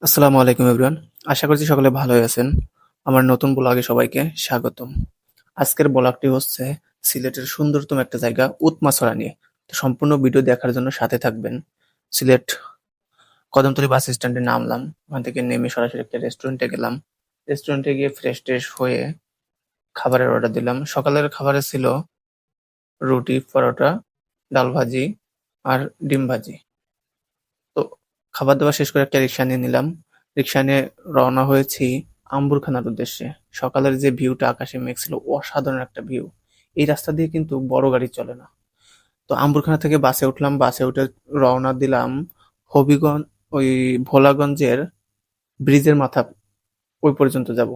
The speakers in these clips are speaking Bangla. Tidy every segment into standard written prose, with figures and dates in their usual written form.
আসসালামু আলাইকুম এভরিওয়ান। আশা করছি সকলে ভালোই আছেন। আমার নতুন ব্লগে সবাইকে স্বাগতম। আজকের ব্লগটি হচ্ছে সিলেটের সুন্দরতম একটা জায়গা উৎমাছড়া নিয়ে। তো সম্পূর্ণ ভিডিও দেখার জন্য সাথে থাকবেন। সিলেট কদমতলী বাস স্ট্যান্ডে নামলাম। ওখান থেকে নেমে সরাসরি একটা রেস্টুরেন্টে গেলাম। রেস্টুরেন্টে গিয়ে ফ্রেশ ট্রেশ হয়ে খাবারের অর্ডার দিলাম। সকালের খাবারে ছিল রুটি, পরোটা, ডাল ভাজি আর ডিম ভাজি। তো খাবার দাবার শেষ করে একটা রিক্সা নিয়ে নিলাম। রিক্সা নিয়ে রওনা হয়েছি আম্বুরখানার উদ্দেশ্যে। সকালের যে ভিউটা আকাশে মেঘ ছিল, অসাধারণ একটা ভিউ। এই রাস্তা দিয়ে কিন্তু বড় গাড়ি চলে না। তো আম্বুরখানা থেকে বাসে উঠলাম, বাসে উঠে রওনা দিলাম হবিগঞ্জ, ওই ভোলাগঞ্জের ব্রিজের মাথা ওই পর্যন্ত যাব।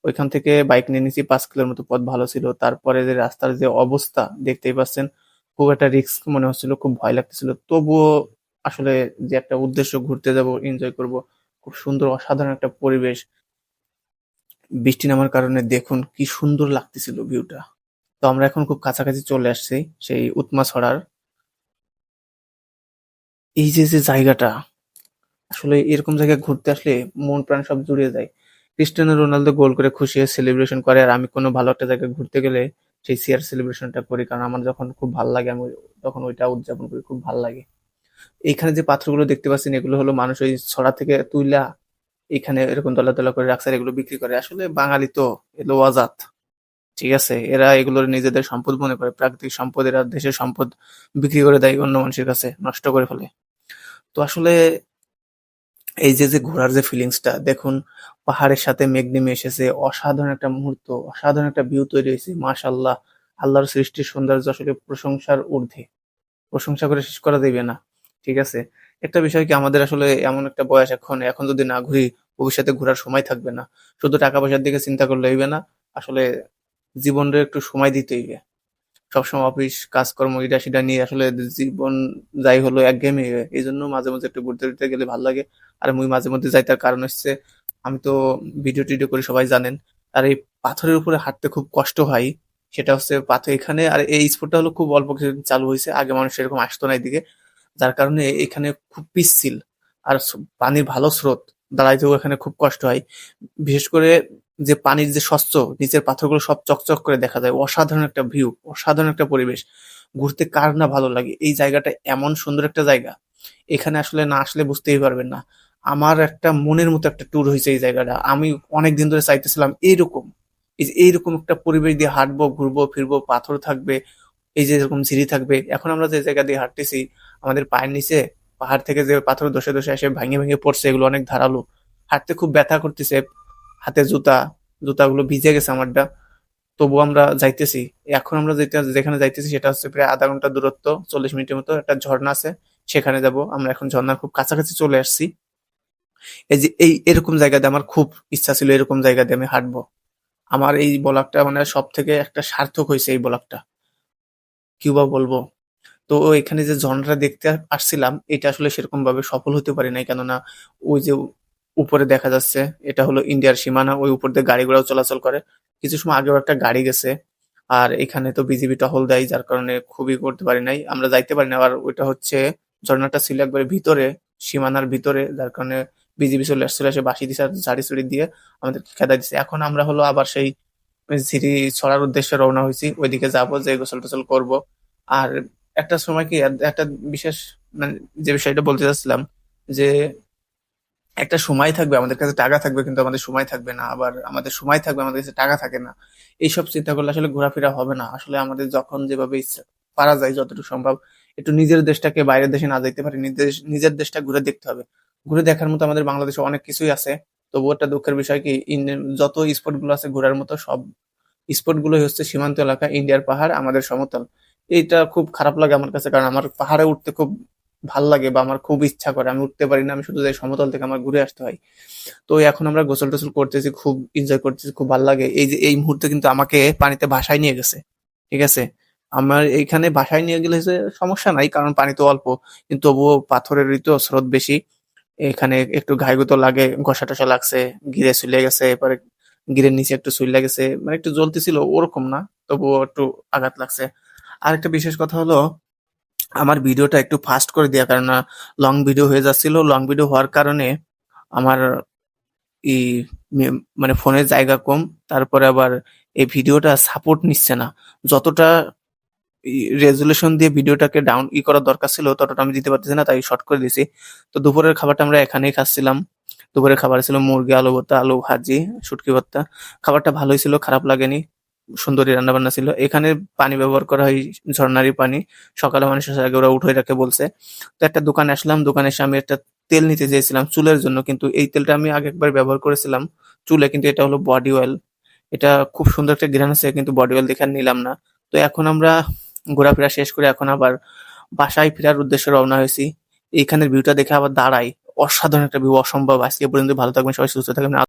ওইখান থেকে বাইক নিয়ে নিয়েছি, 5 কিলোর মতো পথ ভালো ছিল। তারপরে যে রাস্তার যে অবস্থা দেখতেই পাচ্ছেন, খুব একটা রিস্ক মনে হচ্ছিল, খুব ভয় লাগতেছিল। তবুও আসলে যে একটা উদ্দেশ্য, ঘুরতে যাব, এনজয় করব, খুব সুন্দর অসাধারণ একটা পরিবেশ। বৃষ্টি নামার কারণে দেখুন কি সুন্দর লাগতেছিল ভিউটা। তো আমরা এখন খুব কাছাকাছি চলে আসছি সেই উৎমাছড়ার। এই যে যে জায়গাটা, আসলে এরকম জায়গায় ঘুরতে আসলে মন প্রাণ সব জুড়িয়ে যায়। ক্রিস্টিয়ানো রোনালদো গোল করে খুশি হয়ে সেলিব্রেশন করে, আর আমি কোনো ভালো একটা জায়গায় ঘুরতে গেলে সেই সিয়ার সেলিব্রেশনটা করি, কারণ আমার যখন খুব ভালো লাগে আমি তখন ওইটা উদযাপন করি, খুব ভালো লাগে। এইখানে যে পাথরগুলো দেখতে পাচ্ছেন, এগুলো হলো মানুষ ওই ছড়া থেকে তুইলা এখানে এরকম দলা দলা করে রাখছে, আর এগুলো বিক্রি করে। আসলে বাঙালি তো এলো অজাত, ঠিক আছে, এরা এগুলো নিজেদের সম্পদ মনে করে, প্রাকৃতিক সম্পদ, এরা দেশের সম্পদ বিক্রি করে দেয় অন্য মানুষের কাছে, নষ্ট করে ফেলে। তো আসলে এই যে যে ঘোরার যে ফিলিংসটা দেখুন, পাহাড়ের সাথে মেঘ নেমে এসেছে, অসাধারণ একটা মুহূর্ত, অসাধারণ একটা ভিউ তৈরি হয়েছে। মাশাল্লাহ, আল্লাহর সৃষ্টির সৌন্দর্য আসলে প্রশংসার ঊর্ধ্বে, প্রশংসা করে শেষ করা যাবে না, ঠিক আছে। একটা বিষয় কি, আমাদের আসলে এমন একটা বয়স, এখন এখন যদি না ঘুরি ভবিষ্যতে ঘোরার সময় থাকবে না। শুধু টাকা পয়সার দিকে চিন্তা করলে হইবে না, আসলে জীবনের একটু সময় দিতে হইবে। সবসময় অফিস কাজকর্ম এটা সেটা নিয়ে আসলে জীবন যাই হলো একঘেয়েমি হয়ে যায়। এই জন্য মাঝে মাঝে একটু ঘুরতে টুরতে গেলে ভালো লাগে। আর মুই মাঝে মধ্যে যাই, তার কারণ হচ্ছে আমি তো ভিডিও টিডিও করি, সবাই জানেন। আর এই পাথরের উপরে হাঁটতে খুব কষ্ট হয়। সেটা হচ্ছে পাথর এখানে, আর এই স্পোর্টটা হলো খুব অল্প কিছুদিন চালু হয়েছে, আগে মানুষ এরকম আসতো না এদিকে। যার কারণে এখানে খুব পিচ্ছিল, আর পানির ভালো স্রোত, দাঁড়াইতেও এখানে খুব কষ্ট হয়। বিশেষ করে যে পানির যে স্বচ্ছ নিচের পাথরগুলো সব চকচক করে দেখা যায়, অসাধারণ একটা ভিউ, অসাধারণ একটা পরিবেশ। ঘুরতে কার না ভালো লাগে, এই জায়গাটা এমন সুন্দর একটা জায়গা, এখানে আসলে না আসলে বুঝতেই পারবেন না। আমার একটা মনের মতো একটা ট্যুর হয়েছে এই জায়গাটা। আমি অনেক দিন ধরে চাইতেছিলাম এইরকম, এই যে এইরকম একটা পরিবেশ দিয়ে হাঁটবো, ঘুরবো ফিরবো, পাথর থাকবে, এই যে এরকম সিঁড়ি থাকবে। এখন আমরা যে জায়গা দিয়ে হাঁটতেছি, আমাদের পায়ের নিচে পাহাড় থেকে যে পাথর ধসে ধসে এসে ভেঙে ভেঙে পড়ছে, এগুলো অনেক ধারালো, হাঁটতে খুব ব্যথা করতেছে। হাতে জুতা, জুতাগুলো ভিজে গেছে আমারটা। তবুও আমরা যাইতেছি। এখন আমরা যেখানে যাইতেছি সেটা হচ্ছে প্রায় আধা ঘন্টা দূরত্ব, 40 মিনিটের মতো একটা ঝর্ণা আছে, সেখানে যাব। আমরা এখন ঝর্ণার খুব কাছাকাছি চলে আসছি। এই যে এই এরকম জায়গা দিয়ে আমার খুব ইচ্ছা ছিল, এরকম জায়গা দিয়ে আমি হাঁটবো। আমার এই ব্লগটা মানে সব থেকে একটা সার্থক হয়েছে এই ব্লগটা, কি বা বলবো। তো এখানে যে ঝর্ণাটা দেখতে আসছিলাম, এটা আসলে সেরকম ভাবে সফল হতে পারি নাই, কেননা ওই যে উপরে দেখা যাচ্ছে এটা হলো ইন্ডিয়ার সীমানা, ওই উপর দিয়ে গাড়ি ঘোড়াও চলাচল করে। কিছু সময় আগেও একটা গাড়ি গেছে, আর এখানে তো বিজিবি টহল দেয়, যার কারণে খুবই করতে পারি নাই, আমরা যাইতে পারি না। আর ওইটা হচ্ছে ঝর্ণাটা ছিল একবারে ভিতরে, সীমানার ভিতরে, যার কারণে বিজিবি চলে আসছিল, এসে বাঁশি দিছে আর ঝাড়ি চুড়ি দিয়ে আমাদেরকে খেদাই দিচ্ছে। এখন আমরা হলো আবার সেই সিঁড়ি ছড়ার উদ্দেশ্যে রওনা হয়েছি, ওইদিকে যাবো, যে গোসল টোসল করবো। আর একটা সময় কি, একটা বিশেষ মানে যে বিষয়টা বলতে চাচ্ছিলাম, যে একটা সময় থাকবে আমাদের কাছে টাকা থাকবে, কিন্তু আমাদের সময় থাকবে না, আবার আমাদের সময় থাকবে আমাদের কাছে টাকা থাকে না। এইসব চিন্তা করলে আসলে ঘোরাফেরা হবে না। আসলে আমাদের যখন যেভাবে ইচ্ছা পারা যায় যতটুকু সম্ভব, একটু নিজের দেশটাকে, বাইরের দেশে না যাইতে পারি, নিজের নিজের দেশটা ঘুরে দেখতে হবে। ঘুরে দেখার মতো আমাদের বাংলাদেশে অনেক কিছুই আছে। তবুও একটা দুঃখের বিষয় কি, যত স্পট গুলো আছে ঘোরার মতো, সব স্পট গুলোই হচ্ছে সীমান্ত এলাকা, ইন্ডিয়ার পাহাড়, আমাদের সমতল। এইটা খুব খারাপ লাগে আমার কাছে, কারণ আমার পাহাড়ে উঠতে খুব ভাল লাগে, বা আমার খুব ইচ্ছা করে, আমি উঠতে পারি না, আমি শুধু যাই সমতল থেকে, আমার ঘুরে আসতে হয়। তো এখন আমরা গোসল টোসল করতেছি, খুব এনজয় করতেছি, খুব ভালো লাগে। এই যে এই মুহূর্তে কিন্তু আমাকে পানিতে ভাসায় নিয়ে গেছে, ঠিক আছে। আমার এইখানে ভাসায় নিয়ে গেলে যে সমস্যা নাই, কারণ পানি তো অল্প, কিন্তু তবুও পাথরেরই তো স্রোত বেশি। এখানে একটু ঘাইগুতো লাগে, ঘষা টসা লাগছে, গিরে চলে গেছে, এরপরে গিরের নিচে একটু চুইল্লা গেছে, মানে একটু জ্বলতেছিল ওরকম না, তবুও একটু আঘাত লাগছে। আরেকটা বিশেষ কথা হলো, আমার ভিডিওটা একটু ফাস্ট করে দেওয়া, কারণ লং ভিডিও হয়ে যাচ্ছিল। লং ভিডিও হওয়ার কারণে আমার ই মানে ফোনের জায়গা কম, তারপরে আবার এই ভিডিওটা সাপোর্ট নিচ্ছে না। যতটা রেজুলেশন দিয়ে ভিডিওটাকে ডাউন করার দরকার ছিল ততটা আমি দিতে পারতেছি না, তাই শর্ট করে দিছি। তো দুপুরের খাবারটা আমরা এখানেই খাচ্ছিলাম। দুপুরের খাবার ছিল মুরগি, আলু ভর্তা, আলু ভাজি, শুটকি ভর্তা। খাবারটা ভালোই ছিল, খারাপ লাগেনি। সুন্দরই রান্না বান্না ছিল। এখানে পানি ব্যবহার করা হয় ঝর্ণারই পানি। সকালে মানুষ আসার আগে ওরা উঠাই রাখে বলছে। তো একটা দোকানে আসলাম, দোকানে এসে আমি একটা তেল নিতে চেয়েছিলাম চুলের জন্য, কিন্তু এই তেলটা আমি আগে একবার ব্যবহার করেছিলাম চুলে, কিন্তু এটা হলো বডি অয়েল। এটা খুব সুন্দর একটা ঘ্রাণ আছে, কিন্তু বডি অয়েল দেখে আর নিলাম না। তো এখন আমরা ঘোরাফেরা শেষ করে এখন আবার বাসায় ফেরার উদ্দেশ্যে রওনা হয়েছি। এইখানের ভিউটা দেখে আবার দাঁড়াই, অসাধারণ একটা ভিউ, অসম্ভব। আজকে পর্যন্ত ভালো থাকবেন সবাই, সুস্থ থাকবেন।